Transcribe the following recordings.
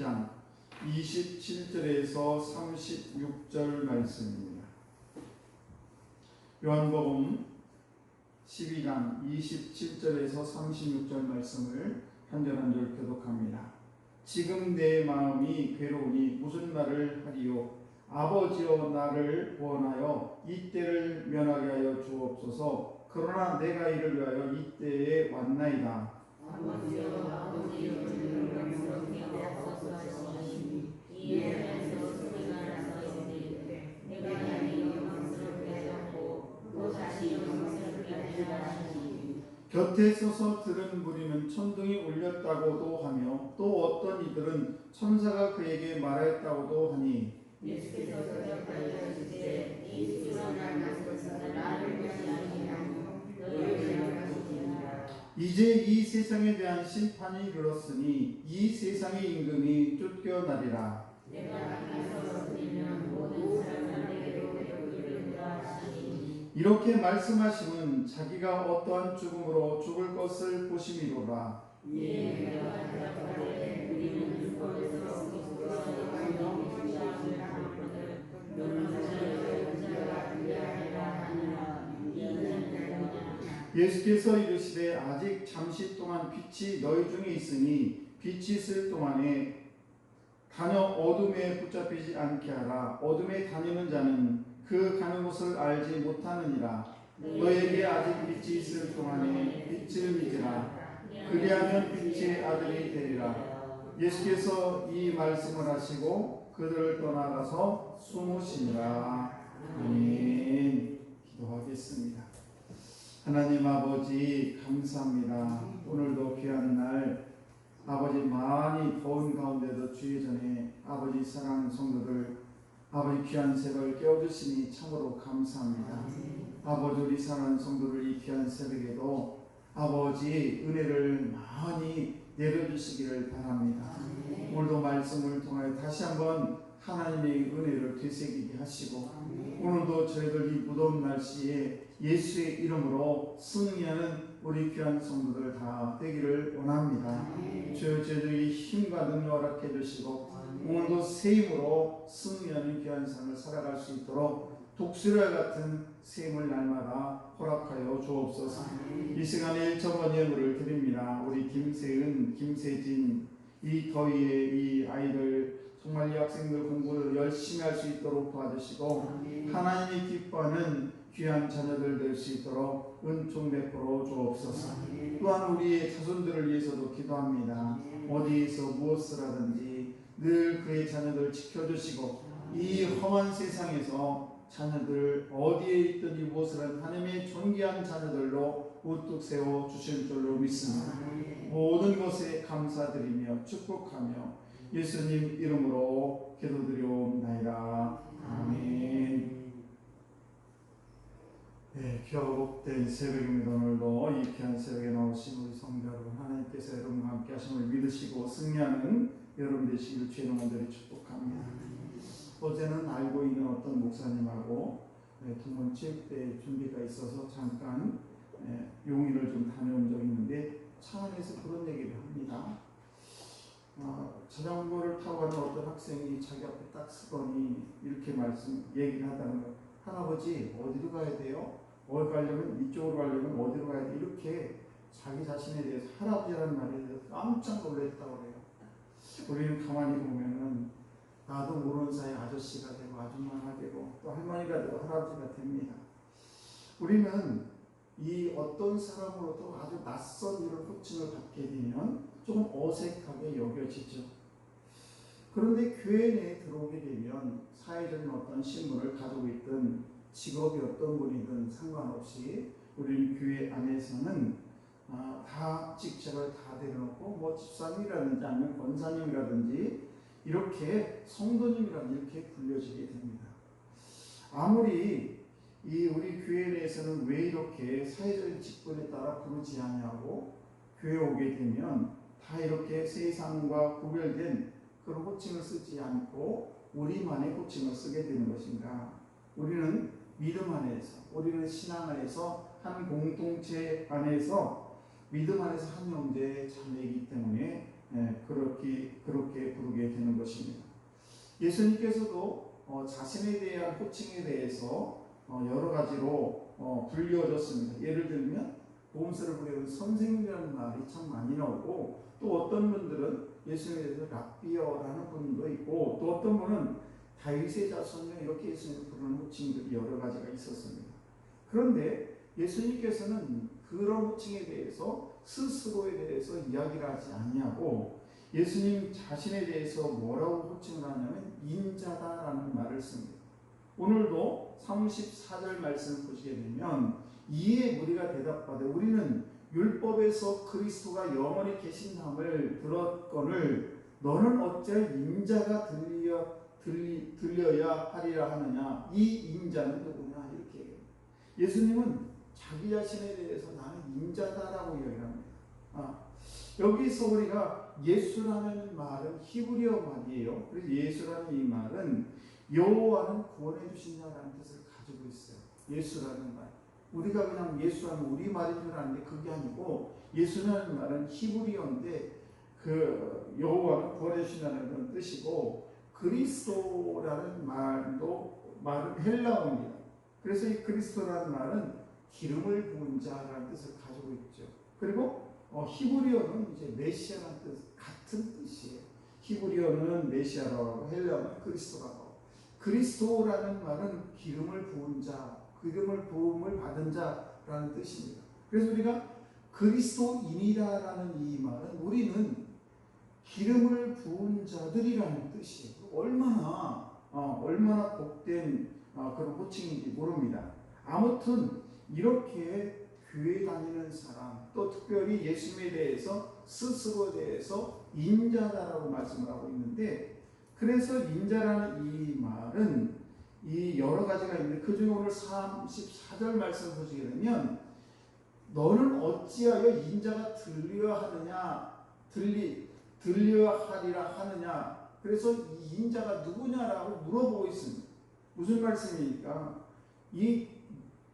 12장 27절에서 36절 말씀입니다. 요한복음 12장 27절에서 36절 말씀을 한 절 한 절 교독합니다. 지금 내 마음이 괴로우니 무슨 말을 하리요? 아버지여, 나를 구원하여 이때를 면하게 하여 주옵소서. 그러나 내가 이를 위하여 이때에 왔나이다. 아버지여, 아버지의 뜻을 영광스럽게 하옵소서 하시니 이에 대해서 승리하였으니 내가 이를 영광스럽게 하고 또 다시 영광스럽게 하리라 하시니 곁에 서서 들은 무리는 천둥이 울렸다고도 하며 또 어떤 이들은 천사가 그에게 말하였다고도 하니 예수께서 대답하여 이르시되 이 일어난 것은 나를 위하여 아니하며 너희를 위하여 하시니라. 이제 이 세상에 대한 심판이 이르렀으니 이 세상의 임금이 쫓겨나리라. 내가 땅에서 들리면 모든 사람에게로 이르리라 하시니 이렇게 말씀하심은 자기가 어떠한 죽음으로 죽을 것을 보심이로라. 이에 내가 대답하되 우리는 죽어서 그리스도와 영원히 시작을 하거든 너는 자의 자가 되리라 하니라. 이는 내가 예수께서 이르시되 아직 잠시 동안 빛이 너희 중에 있으니 빛이 있을 동안에 다녀 어둠에 붙잡히지 않게 하라. 어둠에 다니는 자는 그 가는 곳을 알지 못하느니라. 너에게 아직 빛이 있을 동안에 빛을 믿으라. 그리하면 빛의 아들이 되리라. 예수께서 이 말씀을 하시고 그들을 떠나가서 숨으시니라. 아멘. 기도하겠습니다. 하나님 아버지, 감사합니다. 오늘도 귀한 날 아버지, 많이 더운 가운데도 주의 전에 아버지 사랑하는 성도들 아버지 귀한 새벽을 깨워주시니 참으로 감사합니다. 아버지, 우리 사랑하는 성도들 이 귀한 새벽에도 아버지 은혜를 많이 내려주시기를 바랍니다. 오늘도 말씀을 통하여 다시 한번 하나님의 은혜를 되새기게 하시고 오늘도 저희들 이 무더운 날씨에 예수의 이름으로 승리하는 우리 귀한 성도들 다 되기를 원합니다. 주여, 저희들이 힘과 능력을 허락해 주시고 오늘도 새 힘으로 승리하는 귀한 삶을 살아갈 수 있도록 독수리와 같은 새 힘을 날마다 허락하여 주옵소서. 이 시간에 1,000번 예물을 드립니다. 우리 김세은, 김세진 이 더위에 이 아이들 정말 이 학생들 공부를 열심히 할 수 있도록 도와주시고 하나님이 기뻐하는 귀한 자녀들 될 수 있도록 은총 베풀어 주옵소서. 또한 우리의 자손들을 위해서도 기도합니다. 어디에서 무엇을 하든지 늘 그의 자녀들을 지켜주시고 이 험한 세상에서 자녀들 어디에 있든지 무엇을 하든 하나님의 존귀한 자녀들로 우뚝 세워 주실 줄로 믿습니다. 모든 것에 감사드리며 축복하며 예수님 이름으로 기도드리옵나이다. 아멘. 네, 귀하고 복된 새벽입니다. 오늘도 이 귀한 새벽에 나오신 우리 성도 여러분, 하나님께서 여러분과 함께 하심을 믿으시고 승리하는 여러분 되시기를 주의 이름으로 축복합니다. 어제는 알고 있는 어떤 목사님하고 동문 체육대 준비가 있어서 잠깐 용인을 좀 다녀온 적이 있는데 차 안에서 그런 얘기를 합니다. 자전거를 타고 가는 어떤 학생이 자기 앞에 딱 서더니 이렇게 얘기를 하다는 거예요. 할아버지, 어디로 가야 돼요? 어디 가려면 이쪽으로 가려면 어디로 가야 돼? 이렇게 자기 자신에 대해서 할아버지라는 말에 대해서 깜짝 놀랐다고 그래요. 우리는 가만히 보면은 나도 모르는 사이에 아저씨가 되고 아줌마가 되고 또 할머니가 되고 할아버지가 됩니다. 우리는 이 어떤 사람으로도 아주 낯선 이런 호칭을 받게 되면 조금 어색하게 여겨지죠. 그런데 교회 내에 들어오게 되면 사회적인 어떤 신분을 가지고 있든 직업이 어떤 분이든 상관없이 우리 교회 안에서는 다 직책을 다 내려놓고 뭐 집사님이라든지 아니면 권사님이라든지 이렇게 성도님이라든지 이렇게 불려지게 됩니다. 아무리 이 우리 교회 내에서는 왜 이렇게 사회적인 직분에 따라 부르지 않냐고 교회 오게 되면 다 이렇게 세상과 구별된 그런 호칭을 쓰지 않고 우리만의 호칭을 쓰게 되는 것인가? 우리는 믿음 안에서, 우리는 신앙 안에서 한 공동체 안에서 믿음 안에서 한 형제 자매이기 때문에 그렇게 부르게 되는 것입니다. 예수님께서도 자신에 대한 호칭에 대해서 여러 가지로 불려졌습니다. 예를 들면 보험스를 부르는 선생님이라는 말이 참 많이 나오고, 또 어떤 분들은 예수님에 대해서 랍비어라는 분도 있고, 또 어떤 분은 다윗의 자손이요 이렇게 예수님을 부르는 호칭들이 여러 가지가 있었습니다. 그런데 예수님께서는 그런 호칭에 대해서 스스로에 대해서 이야기를 하지 아니하고, 예수님 자신에 대해서 뭐라고 호칭을 하냐면 인자다라는 말을 씁니다. 오늘도 34절 말씀을 보시게 되면, 이에 무리가 대답하되 우리는 율법에서 그리스도가 영원히 계신함을 들었거늘 너는 어찌 인자가 들려야 하리라 하느냐. 이 인자는 누구냐 이렇게 얘기해요. 예수님은 자기 자신에 대해서 나는 인자다라고 이야기합니다. 여기서 우리가 예수라는 말은 히브리어 말이에요. 그래서 예수라는 이 말은 여호와는 구원해 주신다라는 뜻을 가지고 있어요. 예수라는 말. 우리가 그냥 예수하면 우리 말인 줄 아는데 그게 아니고, 예수라는 말은 히브리어인데 그 여호와는 구원해 주신다는 그런 뜻이고, 그리스도라는 말은 헬라어입니다. 그래서 이 그리스도라는 말은 기름을 부은 자라는 뜻을 가지고 있죠. 그리고 히브리어는 이제 메시아라는 뜻 같은 뜻이에요. 히브리어는 메시아라고 하고 헬라어는 그리스도라고 하고, 그리스도라는 말은 기름을 부은 자, 기름을 부음을 받은 자라는 뜻입니다. 그래서 우리가 그리스도인이라는 이 말은 우리는 기름을 부은 자들이라는 뜻이에요. 얼마나 복된 그런 호칭인지 모릅니다. 아무튼 이렇게 교회 다니는 사람, 또 특별히 예수님에 대해서 스스로에 대해서 인자다라고 말씀을 하고 있는데, 그래서 인자라는 이 말은 이 여러 가지가 있는데, 그 중에 오늘 34절 말씀을 보시게 되면 너는 어찌하여 인자가 들려야 하리라 하느냐. 그래서 이 인자가 누구냐라고 물어보고 있습니다. 무슨 말씀입니까? 이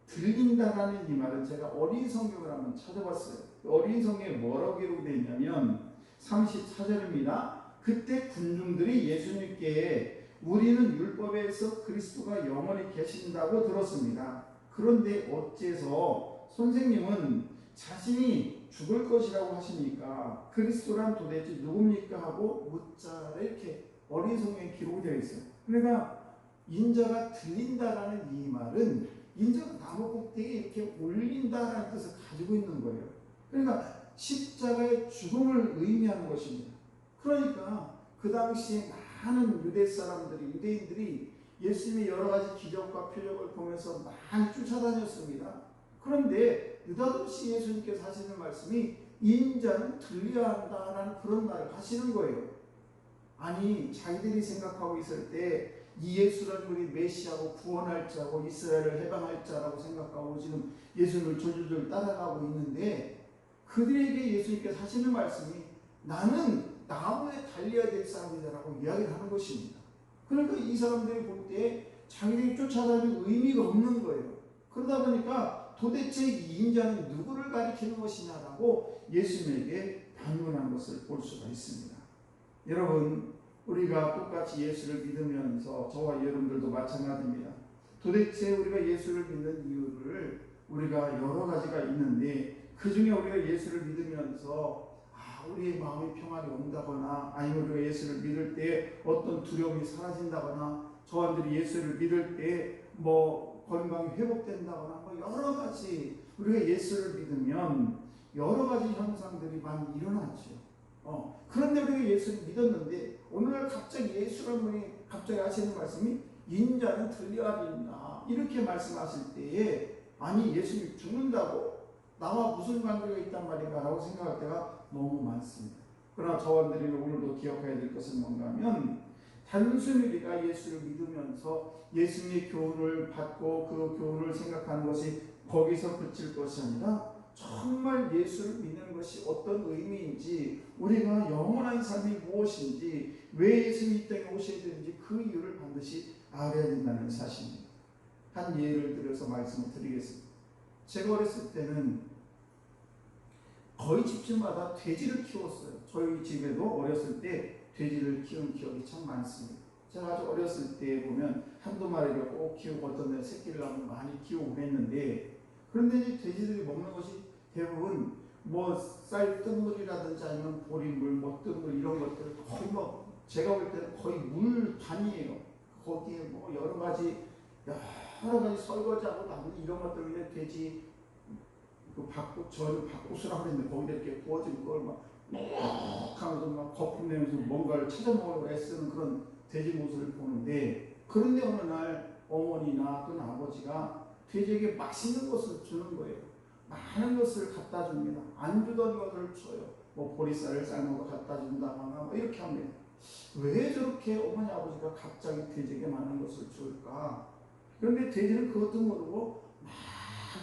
들린다라는 이 말은 제가 어린 성경을 한번 찾아봤어요. 어린 성경에 뭐라고 기록되어 있냐면 34절입니다. 그때 군중들이 예수님께 우리는 율법에서 그리스도가 영원히 계신다고 들었습니다. 그런데 어째서 선생님은 자신이 죽을 것이라고 하시니까 그리스도란 도대체 누굽니까 하고 묻자라, 이렇게 어린 성경에 기록이 되어 있어요. 그러니까 인자가 들린다라는 이 말은 인자가 나무 꼭대기에 이렇게 올린다라는 뜻을 가지고 있는 거예요. 그러니까 십자가의 죽음을 의미하는 것입니다. 그러니까 그 당시에 많은 유대인들이 예수님의 여러 가지 기적과 표적을 보면서 많이 쫓아다녔습니다. 그런데 느닷없이 예수님께서 하시는 말씀이 인자는 들려야 한다라는 그런 말을 하시는 거예요. 아니, 자기들이 생각하고 있을 때 이 예수라는 분이 메시아고 구원할 자고 이스라엘을 해방할 자라고 생각하고 지금 예수님을 졸졸 따라가고 있는데, 그들에게 예수님께서 하시는 말씀이 나는 나무에 달려야 될 사람이다라고 이야기를 하는 것입니다. 그러니까 이 사람들이 볼 때 자기들이 쫓아다니는 의미가 없는 거예요. 그러다 보니까 도대체 이 인자는 누구를 가리키는 것이냐라고 예수님에게 반문한 것을 볼 수가 있습니다. 여러분, 우리가 똑같이 예수를 믿으면서, 저와 여러분들도 마찬가지입니다. 도대체 우리가 예수를 믿는 이유를 우리가 여러 가지가 있는데, 그 중에 우리가 예수를 믿으면서 우리의 마음의 평안이 온다거나, 아니면 우리가 예수를 믿을 때 어떤 두려움이 사라진다거나, 저한들이 예수를 믿을 때 건강이 회복된다거나, 여러 가지 우리가 예수를 믿으면 여러 가지 현상들이 많이 일어나죠. 그런데 우리가 예수를 믿었는데 오늘날 갑자기 예수라는 분이 갑자기 하시는 말씀이 인자는 들려야 된다, 이렇게 말씀하실 때에, 아니 예수님이 죽는다고? 나와 무슨 관계가 있단 말인가 라고 생각할 때가 너무 많습니다. 그러나 저와들이 오늘도 기억해야 될 것은 뭔가 하면, 단순히 우리가 예수를 믿으면서 예수님의 교훈을 받고 그 교훈을 생각하는 것이 거기서 그칠 것이 아니라, 정말 예수를 믿는 것이 어떤 의미인지, 우리가 영원한 삶이 무엇인지, 왜 예수님이 이 땅에 오셔야 되는지 그 이유를 반드시 알아야 된다는 사실입니다. 한 예를 들어서 말씀을 드리겠습니다. 제가 어렸을 때는 거의 집집마다 돼지를 키웠어요. 저희 집에도 어렸을 때 돼지를 키운 기억이 참 많습니다. 제가 아주 어렸을 때 보면 한두 마리를 꼭 키우고 어떤 데 새끼를 낳으면 많이 키우고 그랬는데, 그런데 이제 돼지들이 먹는 것이 대부분 뭐 쌀뜨물이라든지 아니면 보리물, 뭐 뜨물 이런 것들 거의 뭐 제가 볼 때는 거의 물반이에요. 거기에 뭐 여러 가지 설거지하고 나머지 이런 것들 돼지 그 밥솥이라고 그랬는데 거기다 이렇게 구워진 걸 막 하면서 막 거품 내면서 뭔가를 찾아먹으려고 애쓰는 그런 돼지 모습을 보는데, 그런데 어느 날 어머니나 또는 아버지가 돼지에게 맛있는 것을 주는 거예요. 많은 것을 갖다 줍니다. 안 주던 것을 줘요. 뭐 보리쌀을 삶아서 갖다 준다거나 뭐 이렇게 합니다. 왜 저렇게 어머니 아버지가 갑자기 돼지에게 많은 것을 줄까? 그런데 돼지는 그것도 모르고 막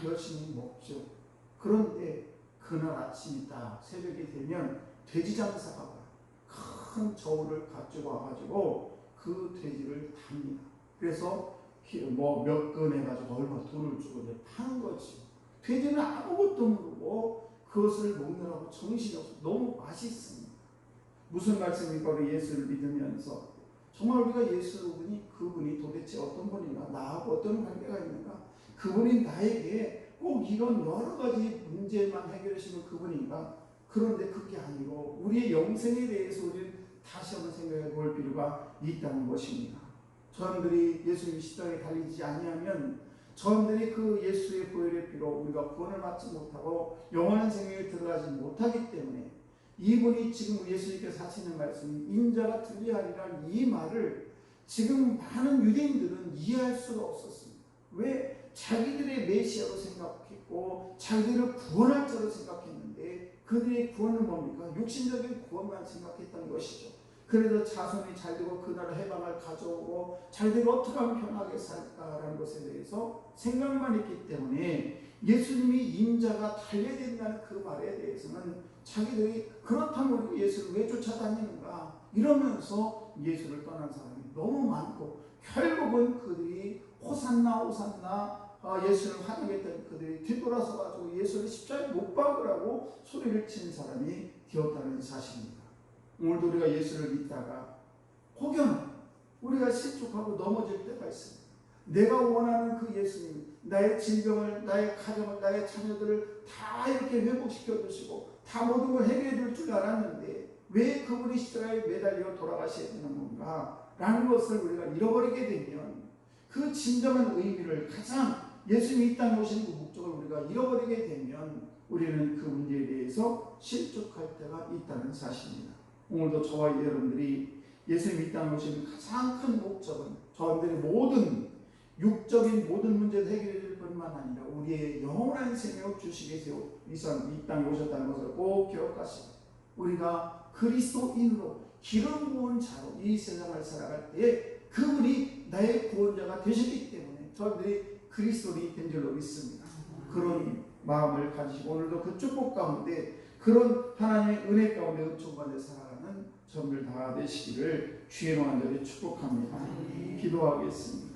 열심히 먹죠. 그런데 그날 아침이다 새벽이 되면 돼지 장사가 와요. 큰 저울을 가지고 와가지고 그 돼지를 답니다. 그래서 뭐 몇 근 해가지고 얼마 돈을 주고 이제 파는 거지. 돼지는 아무것도 모르고 그것을 먹느라고 정신이 없어. 너무 맛있습니다. 무슨 말씀입니까? 우리 예수를 믿으면서 정말 우리가 그분이 도대체 어떤 분인가, 나하고 어떤 관계가 있는가, 그분이 나에게 꼭 이런 여러 가지 문제만 해결해 주시는 그분인가. 그런데 그게 아니고 우리의 영생에 대해서 우리는 다시 한번 생각해 볼 필요가 있다는 것입니다. 저놈들이 예수님 십자가에 달리지 아니하면, 저놈들이 그 예수의 보혈의 피로 우리가 구원을 받지 못하고 영원한 생명에 들어가지 못하기 때문에, 이분이 지금 예수님께서 하시는 말씀 인자가 들리하리라는 이 말을 지금 많은 유대인들은 이해할 수가 없었습니다. 왜? 자기들의 메시아로 생각했고 자기들을 구원할 자로 생각했는데, 그들의 구원은 뭡니까? 육신적인 구원만 생각했던 것이죠. 그래서 자손이 잘되고 그 나라 해방을 가져오고 자기들이 어떻게 하면 편하게 살까라는 것에 대해서 생각만 했기 때문에, 예수님이 인자가 달려야 된다는 그 말에 대해서는 자기들이 그렇다면 우리 예수를 왜 쫓아다니는가 이러면서 예수를 떠난 사람이 너무 많고, 결국은 그들이 호산나 호산나 예수를 환영했던 그들이 뒤돌아서 가지고 예수를 십자가에 못 박으라고 소리를 치는 사람이 되었다는 사실입니다. 오늘도 우리가 예수를 믿다가 혹여나 우리가 실족하고 넘어질 때가 있습니다. 내가 원하는 그 예수님, 나의 질병을, 나의 가정을, 나의 자녀들을 다 이렇게 회복시켜 주시고 다 모든 걸 해결해 줄 알았는데 왜 그분이 십자가에 매달려 돌아가셔야 되는 건가 라는 것을 우리가 잃어버리게 되면, 그 진정한 의미를, 가장 예수님이 이 땅에 오신 그 목적을 우리가 잃어버리게 되면 우리는 그 문제에 대해서 실족할 때가 있다는 사실입니다. 오늘도 저와 여러분들이 예수님이 이 땅에 오신 가장 큰 목적은 저들의 모든 육적인 모든 문제를 해결해 줄 뿐만 아니라 우리의 영원한 생명을 주시기 위해서 이 땅에 오셨다는 것을 꼭 기억하시고, 우리가 그리스도인으로 기름 부은 자로 이 세상을 살아갈 때에 그분이 나의 구원자가 되셨기 때문에 저희들이 그리스도인이 된 줄로 믿습니다. 그런 마음을 가지시고 오늘도 그 축복 가운데, 그런 하나님의 은혜 가운데 은총 가운데 살아가는 저들 다 되시기를 주의 이름으로 축복합니다. 기도하겠습니다.